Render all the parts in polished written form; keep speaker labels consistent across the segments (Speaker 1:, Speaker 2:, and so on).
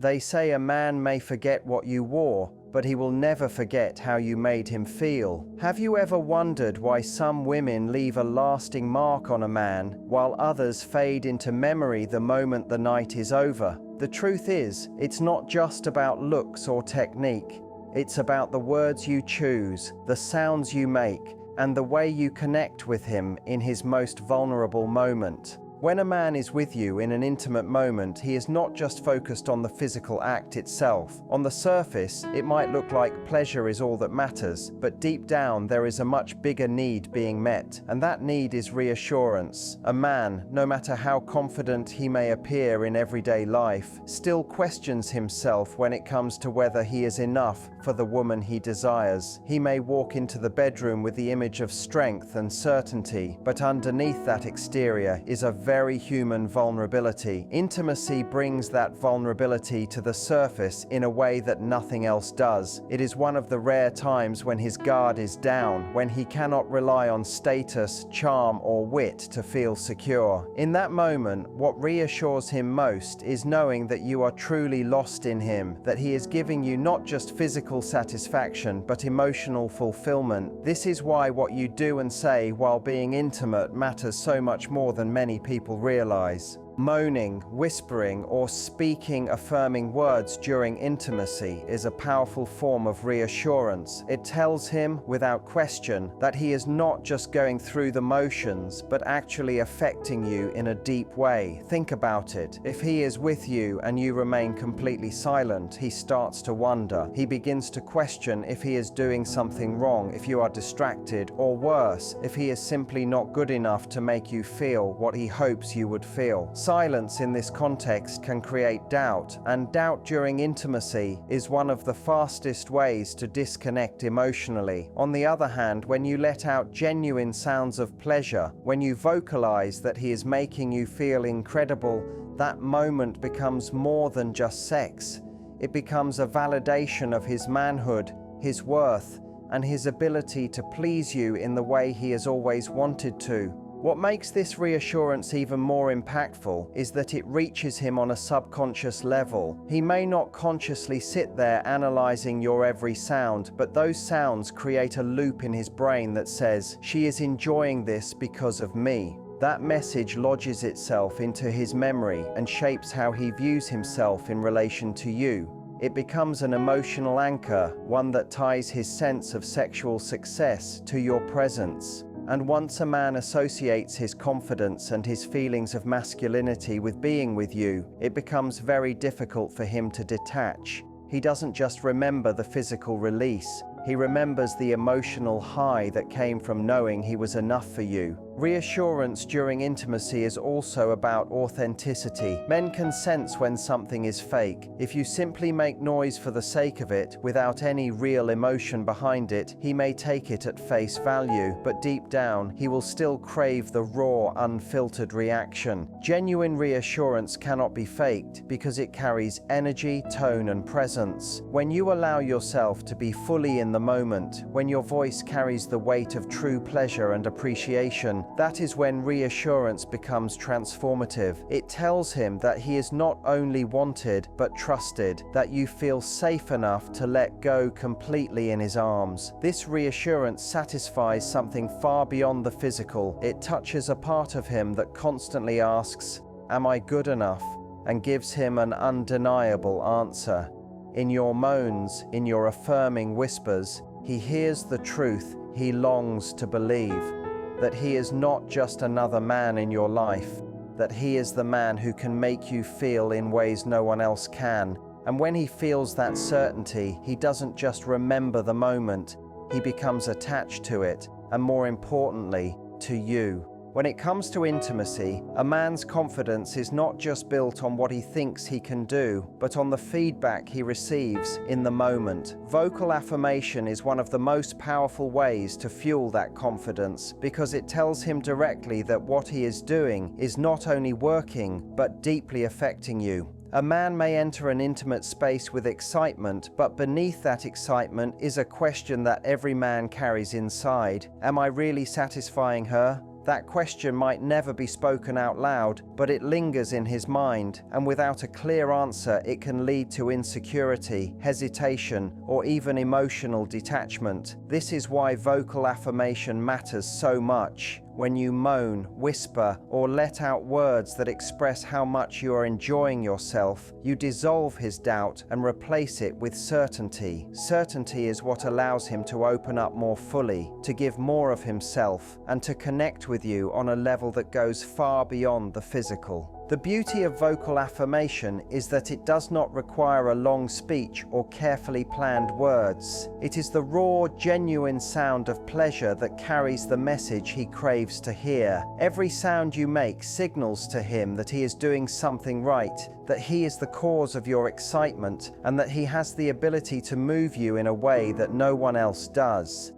Speaker 1: They say a man may forget what you wore, but he will never forget how you made him feel. Have you ever wondered why some women leave a lasting mark on a man, while others fade into memory the moment the night is over? The truth is, it's not just about looks or technique. It's about the words you choose, the sounds you make, and the way you connect with him in his most vulnerable moment. When a man is with you in an intimate moment, he is not just focused on the physical act itself. On the surface, it might look like pleasure is all that matters, but deep down there is a much bigger need being met, and that need is reassurance. A man, no matter how confident he may appear in everyday life, still questions himself when it comes to whether he is enough for the woman he desires. He may walk into the bedroom with the image of strength and certainty, but underneath that exterior is a very human vulnerability. Intimacy brings that vulnerability to the surface in a way that nothing else does. It is one of the rare times when his guard is down, when he cannot rely on status, charm, or wit to feel secure. In that moment, what reassures him most is knowing that you are truly lost in him, that he is giving you not just physical satisfaction, but emotional fulfillment. This is why what you do and say while being intimate matters so much more than many people realize. Moaning, whispering, or speaking affirming words during intimacy is a powerful form of reassurance. It tells him, without question, that he is not just going through the motions, but actually affecting you in a deep way. Think about it. If he is with you and you remain completely silent, he starts to wonder. He begins to question if he is doing something wrong, if you are distracted, or worse, if he is simply not good enough to make you feel what he hopes you would feel. Silence in this context can create doubt, and doubt during intimacy is one of the fastest ways to disconnect emotionally. On the other hand, when you let out genuine sounds of pleasure, when you vocalize that he is making you feel incredible, that moment becomes more than just sex. It becomes a validation of his manhood, his worth, and his ability to please you in the way he has always wanted to. What makes this reassurance even more impactful is that it reaches him on a subconscious level. He may not consciously sit there analyzing your every sound, but those sounds create a loop in his brain that says, "She is enjoying this because of me." That message lodges itself into his memory and shapes how he views himself in relation to you. It becomes an emotional anchor, one that ties his sense of sexual success to your presence. And once a man associates his confidence and his feelings of masculinity with being with you, it becomes very difficult for him to detach. He doesn't just remember the physical release, he remembers the emotional high that came from knowing he was enough for you. Reassurance during intimacy is also about authenticity. Men can sense when something is fake. If you simply make noise for the sake of it, without any real emotion behind it, he may take it at face value, but deep down, he will still crave the raw, unfiltered reaction. Genuine reassurance cannot be faked because it carries energy, tone, and presence. When you allow yourself to be fully in the moment, when your voice carries the weight of true pleasure and appreciation, that is when reassurance becomes transformative. It tells him that he is not only wanted, but trusted, that you feel safe enough to let go completely in his arms. This reassurance satisfies something far beyond the physical. It touches a part of him that constantly asks, "Am I good enough?" and gives him an undeniable answer. In your moans, in your affirming whispers, he hears the truth he longs to believe. That he is not just another man in your life, that he is the man who can make you feel in ways no one else can. And when he feels that certainty, he doesn't just remember the moment, he becomes attached to it, and more importantly, to you. When it comes to intimacy, a man's confidence is not just built on what he thinks he can do, but on the feedback he receives in the moment. Vocal affirmation is one of the most powerful ways to fuel that confidence because it tells him directly that what he is doing is not only working, but deeply affecting you. A man may enter an intimate space with excitement, but beneath that excitement is a question that every man carries inside. Am I really satisfying her? That question might never be spoken out loud, but it lingers in his mind, and without a clear answer, it can lead to insecurity, hesitation, or even emotional detachment. This is why vocal affirmation matters so much. When you moan, whisper, or let out words that express how much you are enjoying yourself, you dissolve his doubt and replace it with certainty. Certainty is what allows him to open up more fully, to give more of himself, and to connect with you on a level that goes far beyond the physical. The beauty of vocal affirmation is that it does not require a long speech or carefully planned words. It is the raw, genuine sound of pleasure that carries the message he craves to hear. Every sound you make signals to him that he is doing something right, that he is the cause of your excitement, and that he has the ability to move you in a way that no one else does.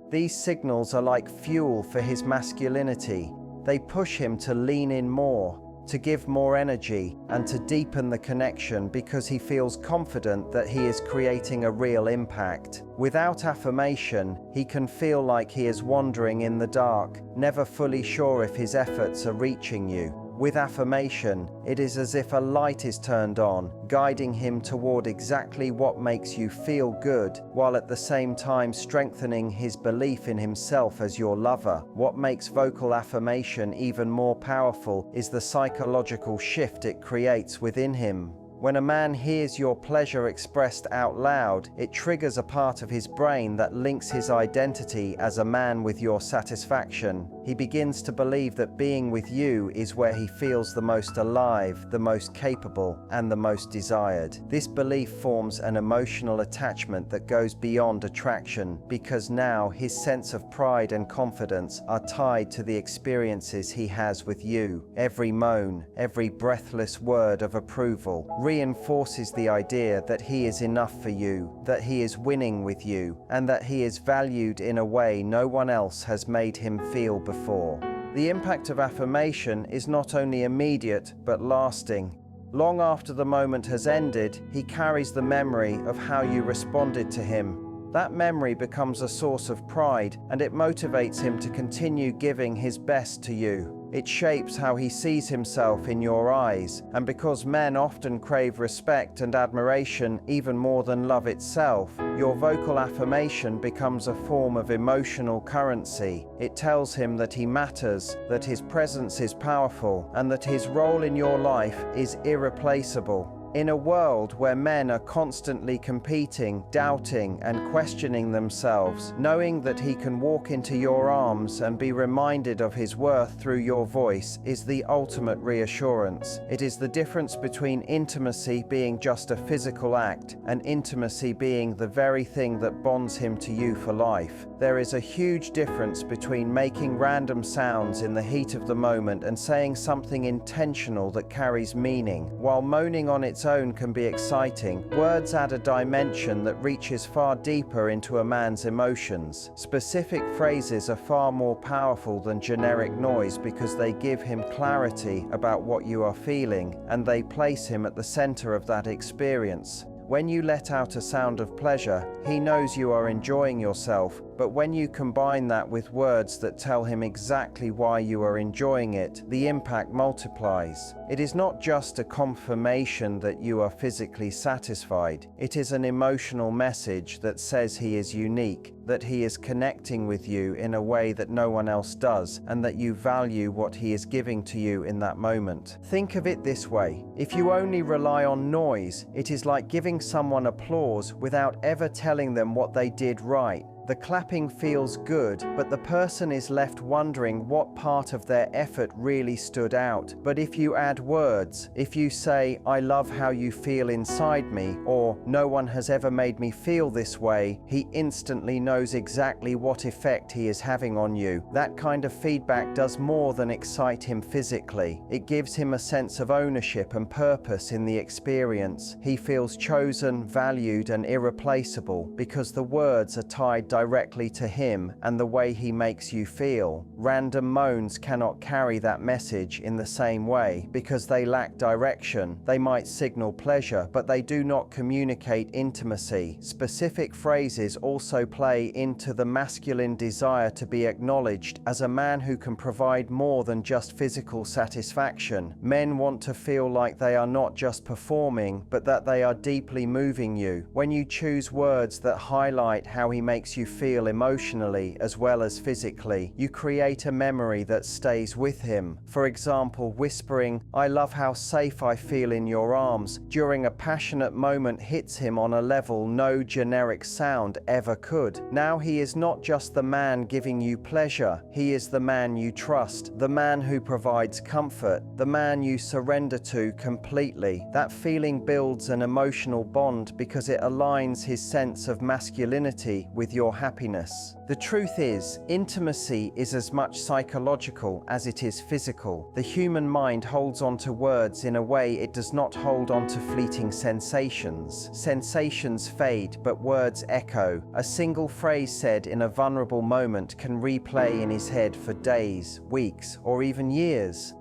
Speaker 1: These signals are like fuel for his masculinity. They push him to lean in more, to give more energy, and to deepen the connection because he feels confident that he is creating a real impact. Without affirmation, he can feel like he is wandering in the dark, never fully sure if his efforts are reaching you. With affirmation, it is as if a light is turned on, guiding him toward exactly what makes you feel good, while at the same time strengthening his belief in himself as your lover. What makes vocal affirmation even more powerful is the psychological shift it creates within him. When a man hears your pleasure expressed out loud, it triggers a part of his brain that links his identity as a man with your satisfaction. He begins to believe that being with you is where he feels the most alive, the most capable, and the most desired. This belief forms an emotional attachment that goes beyond attraction, because now his sense of pride and confidence are tied to the experiences he has with you. Every moan, every breathless word of approval reinforces the idea that he is enough for you, that he is winning with you, and that he is valued in a way no one else has made him feel before. The impact of affirmation is not only immediate but lasting. Long after the moment has ended, he carries the memory of how you responded to him. That memory becomes a source of pride, and it motivates him to continue giving his best to you. It shapes how he sees himself in your eyes, and because men often crave respect and admiration even more than love itself, your vocal affirmation becomes a form of emotional currency. It tells him that he matters, that his presence is powerful, and that his role in your life is irreplaceable. In a world where men are constantly competing, doubting, and questioning themselves, knowing that he can walk into your arms and be reminded of his worth through your voice is the ultimate reassurance. It is the difference between intimacy being just a physical act and intimacy being the very thing that bonds him to you for life. There is a huge difference between making random sounds in the heat of the moment and saying something intentional that carries meaning. While moaning on its own can be exciting, words add a dimension that reaches far deeper into a man's emotions. Specific phrases are far more powerful than generic noise because they give him clarity about what you are feeling, and they place him at the center of that experience. When you let out a sound of pleasure, he knows you are enjoying yourself, but when you combine that with words that tell him exactly why you are enjoying it, the impact multiplies. It is not just a confirmation that you are physically satisfied. It is an emotional message that says he is unique, that he is connecting with you in a way that no one else does, and that you value what he is giving to you in that moment. Think of it this way: if you only rely on noise, it is like giving someone applause without ever telling them what they did right. The clapping feels good, but the person is left wondering what part of their effort really stood out. But if you add words, if you say, "I love how you feel inside me," or "No one has ever made me feel this way," he instantly knows exactly what effect he is having on you. That kind of feedback does more than excite him physically. It gives him a sense of ownership and purpose in the experience. He feels chosen, valued, and irreplaceable because the words are tied directly to him and the way he makes you feel. Random moans cannot carry that message in the same way because they lack direction. They might signal pleasure, but they do not communicate intimacy. Specific phrases also play into the masculine desire to be acknowledged as a man who can provide more than just physical satisfaction. Men want to feel like they are not just performing, but that they are deeply moving you. When you choose words that highlight how he makes you feel emotionally as well as physically, you create a memory that stays with him. For example, whispering, "I love how safe I feel in your arms," during a passionate moment hits him on a level no generic sound ever could. Now he is not just the man giving you pleasure, he is the man you trust, the man who provides comfort, the man you surrender to completely. That feeling builds an emotional bond because it aligns his sense of masculinity with your happiness. The truth is, intimacy is as much psychological as it is physical. The human mind holds on to words in a way it does not hold on to fleeting sensations. Sensations fade, but words echo. A single phrase said in a vulnerable moment can replay in his head for days, weeks, or even years.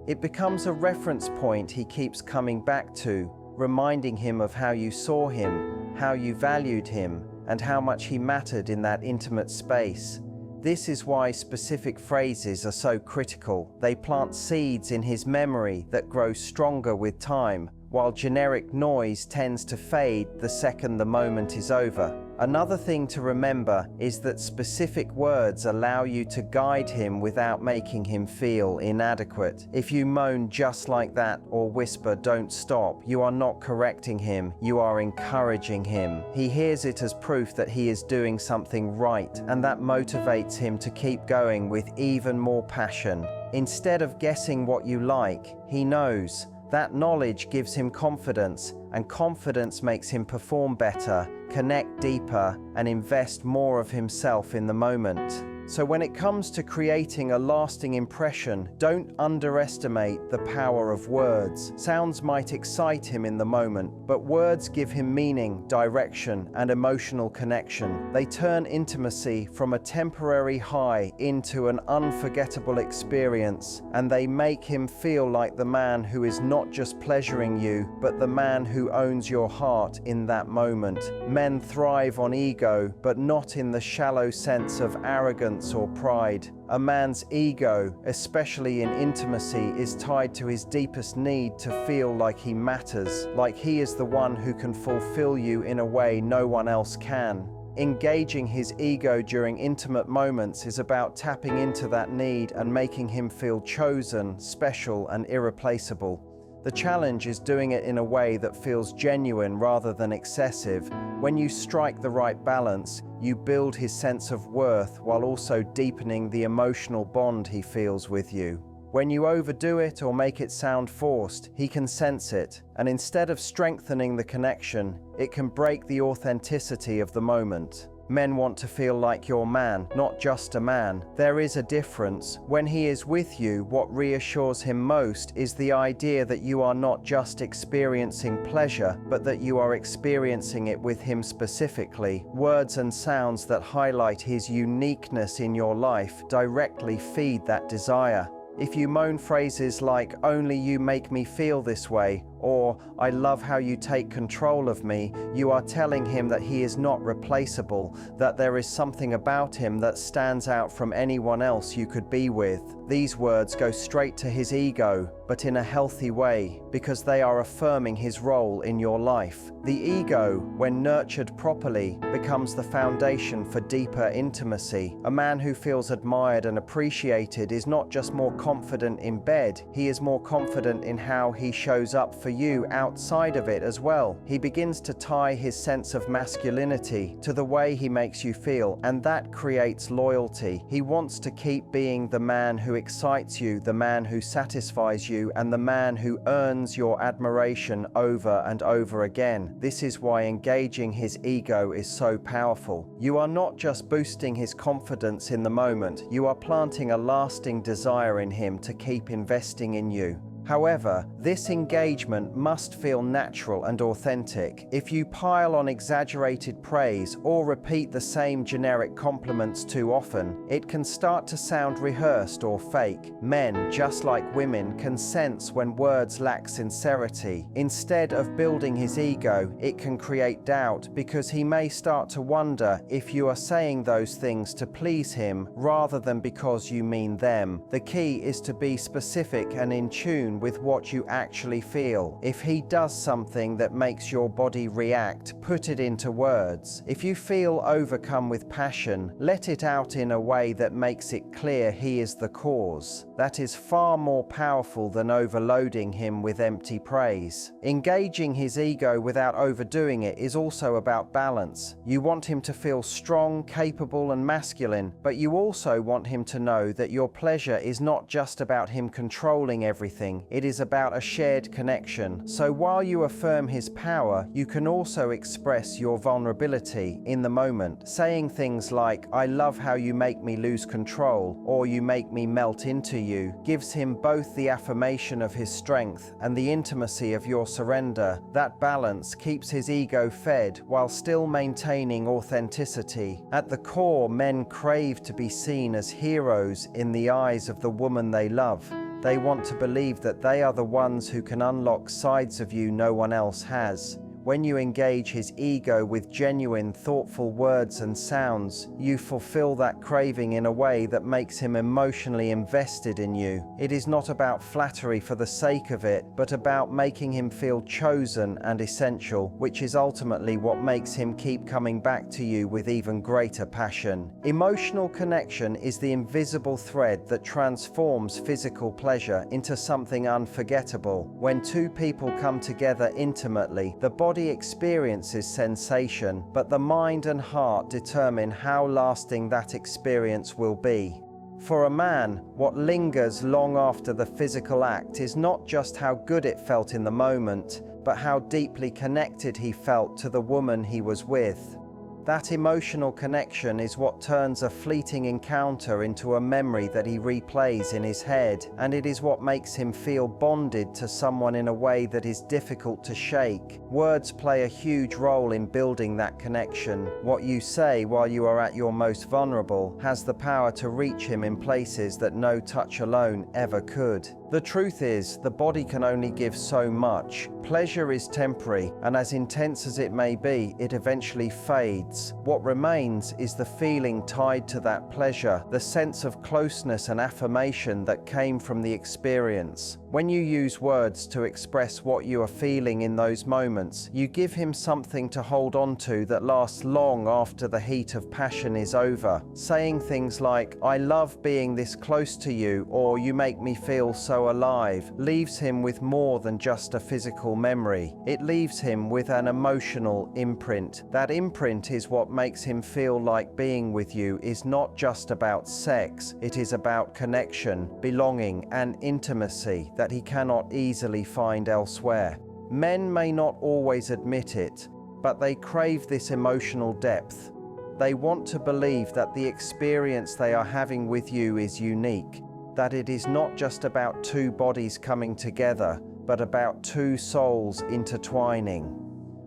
Speaker 1: It becomes a reference point he keeps coming back to, reminding him of how you saw him, how you valued him, and how much he mattered in that intimate space. This is why specific phrases are so critical. They plant seeds in his memory that grow stronger with time, while generic noise tends to fade the second the moment is over. Another thing to remember is that specific words allow you to guide him without making him feel inadequate. If you moan just like that or whisper "don't stop," you are not correcting him, you are encouraging him. He hears it as proof that he is doing something right, and that motivates him to keep going with even more passion. Instead of guessing what you like, he knows. That knowledge gives him confidence, and confidence makes him perform better, connect deeper, and invest more of himself in the moment. So when it comes to creating a lasting impression, don't underestimate the power of words. Sounds might excite him in the moment, but words give him meaning, direction, and emotional connection. They turn intimacy from a temporary high into an unforgettable experience, and they make him feel like the man who is not just pleasuring you, but the man who owns your heart in that moment. Men thrive on ego, but not in the shallow sense of arrogance or pride. A man's ego, especially in intimacy, is tied to his deepest need to feel like he matters, like he is the one who can fulfill you in a way no one else can. Engaging his ego during intimate moments is about tapping into that need and making him feel chosen, special, and irreplaceable. The challenge is doing it in a way that feels genuine rather than excessive. When you strike the right balance, you build his sense of worth while also deepening the emotional bond he feels with you. When you overdo it or make it sound forced, he can sense it, and instead of strengthening the connection, it can break the authenticity of the moment. Men want to feel like your man, not just a man. There is a difference. When he is with you, what reassures him most is the idea that you are not just experiencing pleasure, but that you are experiencing it with him specifically. Words and sounds that highlight his uniqueness in your life directly feed that desire. If you moan phrases like "only you make me feel this way," or "I love how you take control of me," you are telling him that he is not replaceable, that there is something about him that stands out from anyone else you could be with. These words go straight to his ego, but in a healthy way, because they are affirming his role in your life. The ego, when nurtured properly, becomes the foundation for deeper intimacy. A man who feels admired and appreciated is not just more confident in bed, he is more confident in how he shows up for you outside of it as well. He begins to tie his sense of masculinity to the way he makes you feel, and that creates loyalty. He wants to keep being the man who excites you, the man who satisfies you, and the man who earns your admiration over and over again. This is why engaging his ego is so powerful. You are not just boosting his confidence in the moment, you are planting a lasting desire in him to keep investing in you. However, this engagement must feel natural and authentic. If you pile on exaggerated praise or repeat the same generic compliments too often, it can start to sound rehearsed or fake. Men, just like women, can sense when words lack sincerity. Instead of building his ego, it can create doubt because he may start to wonder if you are saying those things to please him rather than because you mean them. The key is to be specific and in tune with what you actually feel. If he does something that makes your body react, put it into words. If you feel overcome with passion, let it out in a way that makes it clear he is the cause. That is far more powerful than overloading him with empty praise. Engaging his ego without overdoing it is also about balance. You want him to feel strong, capable, and masculine, but you also want him to know that your pleasure is not just about him controlling everything. It is about a shared connection. So while you affirm his power, you can also express your vulnerability in the moment, saying things like, "I love how you make me lose control," or "You make me melt into you," gives him both the affirmation of his strength and the intimacy of your surrender. That balance keeps his ego fed while still maintaining authenticity. At the core, men crave to be seen as heroes in the eyes of the woman they love. They want to believe that they are the ones who can unlock sides of you no one else has. When you engage his ego with genuine, thoughtful words and sounds, you fulfill that craving in a way that makes him emotionally invested in you. It is not about flattery for the sake of it, but about making him feel chosen and essential, which is ultimately what makes him keep coming back to you with even greater passion. Emotional connection is the invisible thread that transforms physical pleasure into something unforgettable. When two people come together intimately, the body experiences sensation, but the mind and heart determine how lasting that experience will be. For a man, what lingers long after the physical act is not just how good it felt in the moment, but how deeply connected he felt to the woman he was with. That emotional connection is what turns a fleeting encounter into a memory that he replays in his head, and it is what makes him feel bonded to someone in a way that is difficult to shake. Words play a huge role in building that connection. What you say while you are at your most vulnerable has the power to reach him in places that no touch alone ever could. The truth is, the body can only give so much. Pleasure is temporary, and as intense as it may be, it eventually fades. What remains is the feeling tied to that pleasure, the sense of closeness and affirmation that came from the experience. When you use words to express what you are feeling in those moments, you give him something to hold on to that lasts long after the heat of passion is over. Saying things like, "I love being this close to you," or "You make me feel so alive," leaves him with more than just a physical memory. It leaves him with an emotional imprint. That imprint is what makes him feel like being with you is not just about sex, it is about connection, belonging, and intimacy that he cannot easily find elsewhere. Men may not always admit it, but they crave this emotional depth. They want to believe that the experience they are having with you is unique, that it is not just about two bodies coming together, but about two souls intertwining.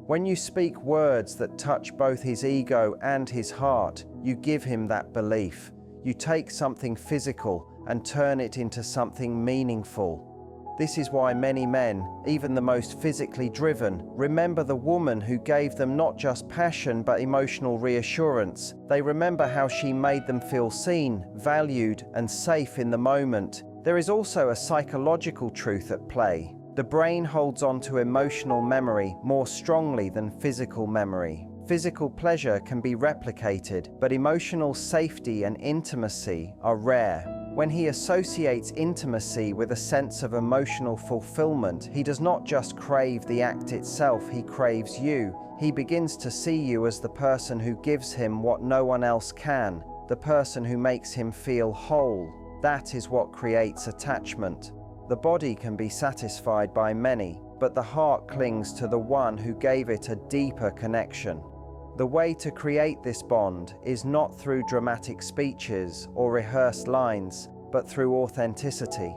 Speaker 1: When you speak words that touch both his ego and his heart, you give him that belief. You take something physical and turn it into something meaningful. This is why many men, even the most physically driven, remember the woman who gave them not just passion but emotional reassurance. They remember how she made them feel seen, valued, and safe in the moment. There is also a psychological truth at play. The brain holds on to emotional memory more strongly than physical memory. Physical pleasure can be replicated, but emotional safety and intimacy are rare. When he associates intimacy with a sense of emotional fulfillment, he does not just crave the act itself, he craves you. He begins to see you as the person who gives him what no one else can, the person who makes him feel whole. That is what creates attachment. The body can be satisfied by many, but the heart clings to the one who gave it a deeper connection. The way to create this bond is not through dramatic speeches or rehearsed lines, but through authenticity.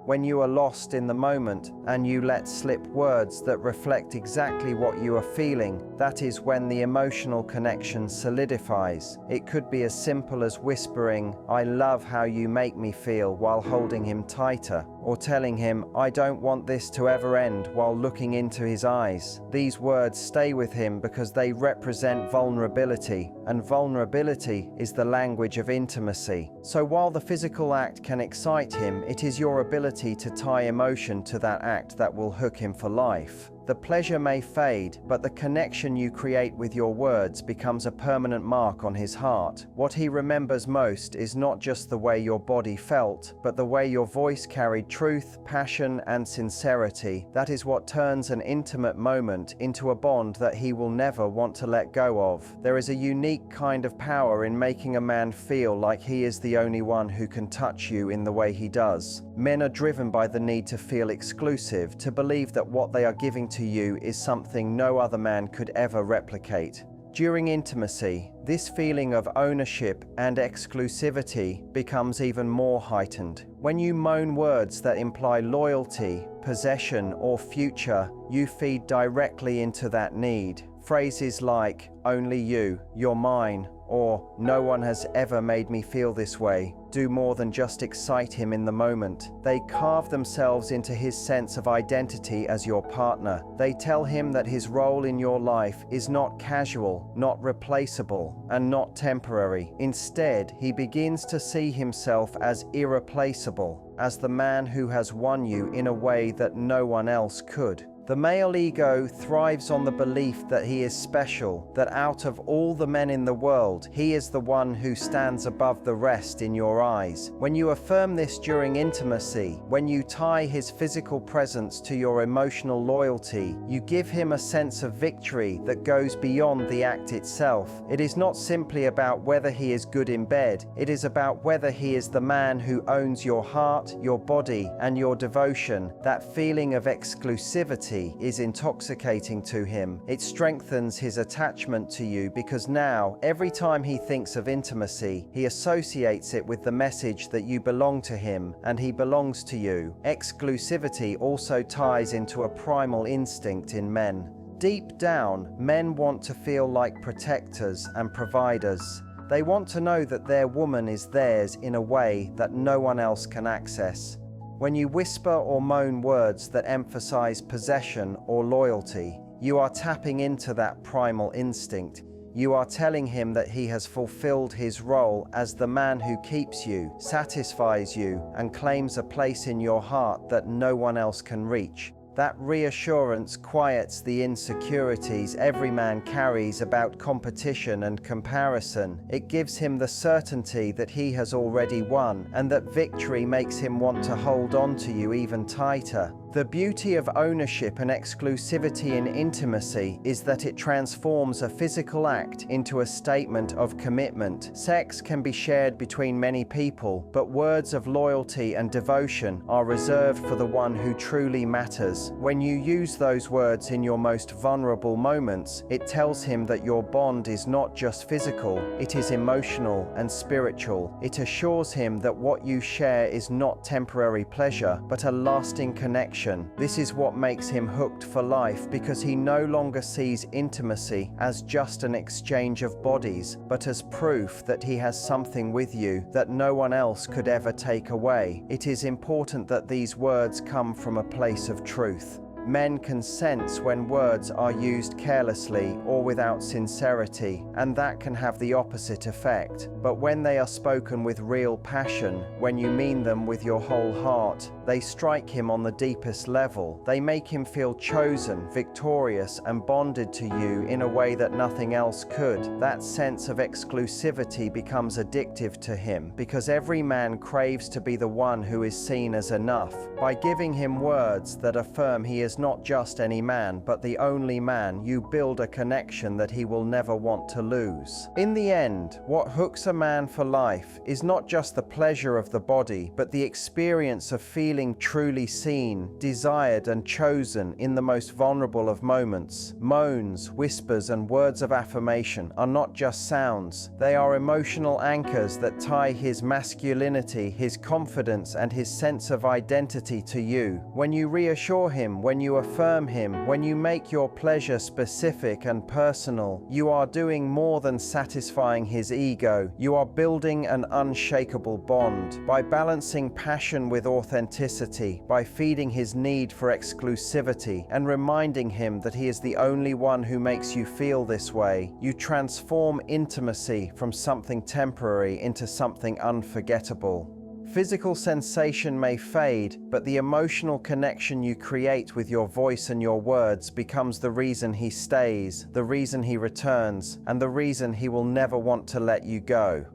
Speaker 1: When you are lost in the moment and you let slip words that reflect exactly what you are feeling, that is when the emotional connection solidifies. It could be as simple as whispering, "I love how you make me feel," while holding him tighter, or telling him, "I don't want this to ever end," while looking into his eyes. These words stay with him because they represent vulnerability, and vulnerability is the language of intimacy. So while the physical act can excite him, it is your ability to tie emotion to that act that will hook him for life. The pleasure may fade, but the connection you create with your words becomes a permanent mark on his heart. What he remembers most is not just the way your body felt, but the way your voice carried truth, passion, and sincerity. That is what turns an intimate moment into a bond that he will never want to let go of. There is a unique kind of power in making a man feel like he is the only one who can touch you in the way he does. Men are driven by the need to feel exclusive, to believe that what they are giving to you is something no other man could ever replicate. During intimacy, this feeling of ownership and exclusivity becomes even more heightened. When you moan words that imply loyalty, possession, or future, you feed directly into that need. Phrases like, "Only you," "You're mine," or "No one has ever made me feel this way," do more than just excite him in the moment. They carve themselves into his sense of identity as your partner. They tell him that his role in your life is not casual, not replaceable, and not temporary. Instead, he begins to see himself as irreplaceable, as the man who has won you in a way that no one else could. The male ego thrives on the belief that he is special, that out of all the men in the world, he is the one who stands above the rest in your eyes. When you affirm this during intimacy, when you tie his physical presence to your emotional loyalty, you give him a sense of victory that goes beyond the act itself. It is not simply about whether he is good in bed, it is about whether he is the man who owns your heart, your body, and your devotion. That feeling of exclusivity is intoxicating to him. It strengthens his attachment to you because now, every time he thinks of intimacy, he associates it with the message that you belong to him and he belongs to you. Exclusivity also ties into a primal instinct in men. Deep down, men want to feel like protectors and providers. They want to know that their woman is theirs in a way that no one else can access. When you whisper or moan words that emphasize possession or loyalty, you are tapping into that primal instinct. You are telling him that he has fulfilled his role as the man who keeps you, satisfies you, and claims a place in your heart that no one else can reach. That reassurance quiets the insecurities every man carries about competition and comparison. It gives him the certainty that he has already won, and that victory makes him want to hold on to you even tighter. The beauty of ownership and exclusivity in intimacy is that it transforms a physical act into a statement of commitment. Sex can be shared between many people, but words of loyalty and devotion are reserved for the one who truly matters. When you use those words in your most vulnerable moments, it tells him that your bond is not just physical, it is emotional and spiritual. It assures him that what you share is not temporary pleasure, but a lasting connection. This is what makes him hooked for life, because he no longer sees intimacy as just an exchange of bodies, but as proof that he has something with you that no one else could ever take away. It is important that these words come from a place of truth. Men can sense when words are used carelessly or without sincerity, and that can have the opposite effect. But when they are spoken with real passion, when you mean them with your whole heart, they strike him on the deepest level. They make him feel chosen, victorious, and bonded to you in a way that nothing else could. That sense of exclusivity becomes addictive to him, because every man craves to be the one who is seen as enough. By giving him words that affirm he is is not just any man, but the only man, you build a connection that he will never want to lose. In the end, what hooks a man for life is not just the pleasure of the body, but the experience of feeling truly seen, desired, and chosen in the most vulnerable of moments. Moans, whispers, and words of affirmation are not just sounds. They are emotional anchors that tie his masculinity, his confidence, and his sense of identity to you. When you reassure him, when you affirm him, when you make your pleasure specific and personal, you are doing more than satisfying his ego. You are building an unshakable bond. By balancing passion with authenticity, by feeding his need for exclusivity, and reminding him that he is the only one who makes you feel this way, you transform intimacy from something temporary into something unforgettable. Physical sensation may fade, but the emotional connection you create with your voice and your words becomes the reason he stays, the reason he returns, and the reason he will never want to let you go.